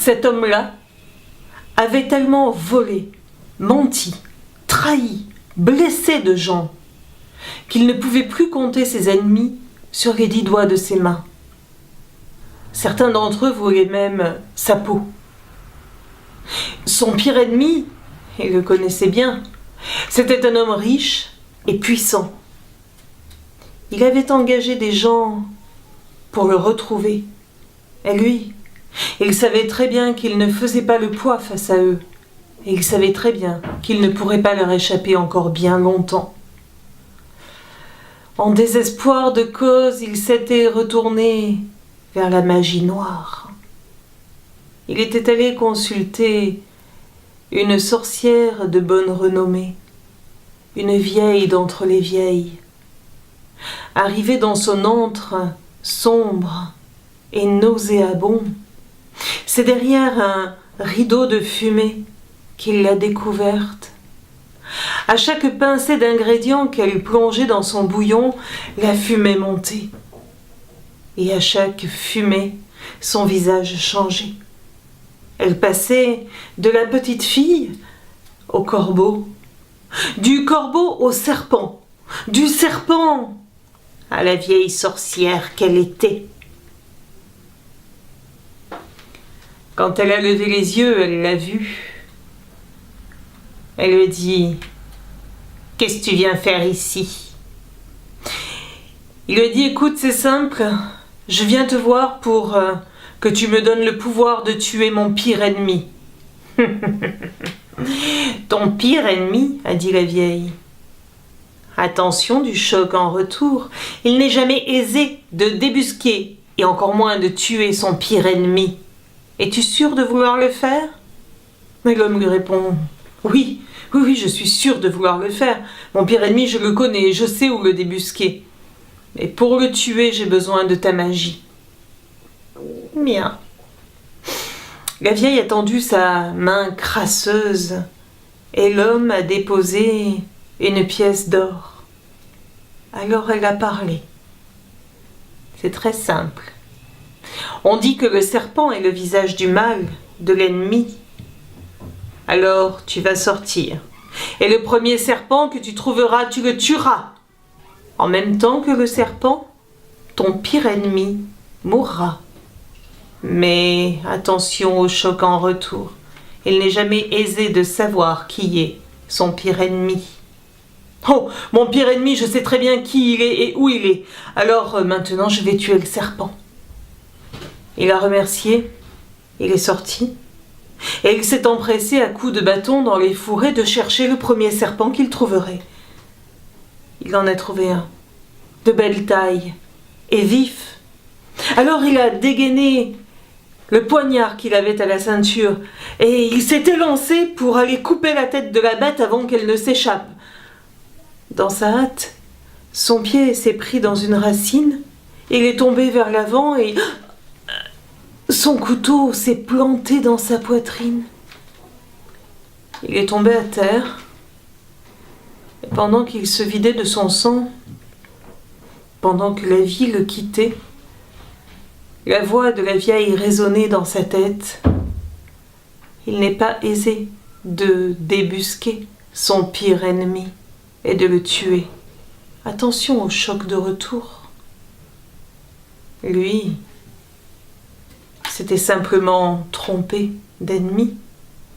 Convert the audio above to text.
Cet homme-là avait tellement volé, menti, trahi, blessé de gens, qu'il ne pouvait plus compter ses ennemis sur les 10 doigts de ses mains. Certains d'entre eux voulaient même sa peau. Son pire ennemi, il le connaissait bien, c'était un homme riche et puissant. Il avait engagé des gens pour le retrouver. Et lui, il savait très bien qu'il ne faisait pas le poids face à eux. Et il savait très bien qu'il ne pourrait pas leur échapper encore bien longtemps. En désespoir de cause, il s'était retourné vers la magie noire. Il était allé consulter une sorcière de bonne renommée, une vieille d'entre les vieilles. Arrivé dans son antre sombre et nauséabond, c'est derrière un rideau de fumée qu'il l'a découverte. À chaque pincée d'ingrédients qu'elle plongeait dans son bouillon, la fumée montait. Et à chaque fumée, son visage changeait. Elle passait de la petite fille au corbeau, du corbeau au serpent, du serpent à la vieille sorcière qu'elle était. Quand elle a levé les yeux, elle l'a vue. Elle lui dit « Qu'est-ce que tu viens faire ici ?» Il lui dit « Écoute, c'est simple, je viens te voir pour que tu me donnes le pouvoir de tuer mon pire ennemi. » « Ton pire ennemi ?» a dit la vieille. Attention du choc en retour, il n'est jamais aisé de débusquer et encore moins de tuer son pire ennemi. Es-tu sûr de vouloir le faire ? Mais l'homme lui répond « Oui, je suis sûr de vouloir le faire. Mon pire ennemi, je le connais, je sais où le débusquer. Mais pour le tuer, j'ai besoin de ta magie. » Bien. La vieille a tendu sa main crasseuse et l'homme a déposé une pièce d'or. Alors elle a parlé. C'est très simple. On dit que le serpent est le visage du mal, de l'ennemi. Alors tu vas sortir. Et le premier serpent que tu trouveras, tu le tueras. En même temps que le serpent, ton pire ennemi mourra. Mais attention au choc en retour. Il n'est jamais aisé de savoir qui est son pire ennemi. Oh, mon pire ennemi, je sais très bien qui il est et où il est. Alors maintenant, je vais tuer le serpent. Il a remercié, il est sorti, et il s'est empressé à coups de bâton dans les fourrés de chercher le premier serpent qu'il trouverait. Il en a trouvé un, de belle taille et vif. Alors il a dégainé le poignard qu'il avait à la ceinture, et il s'est élancé pour aller couper la tête de la bête avant qu'elle ne s'échappe. Dans sa hâte, son pied s'est pris dans une racine, il est tombé vers l'avant et son couteau s'est planté dans sa poitrine. Il est tombé à terre, et pendant qu'il se vidait de son sang, pendant que la vie le quittait, la voix de la vieille résonnait dans sa tête. Il n'est pas aisé de débusquer son pire ennemi et de le tuer. Attention au choc de retour. Lui, s'était simplement trompé d'ennemi.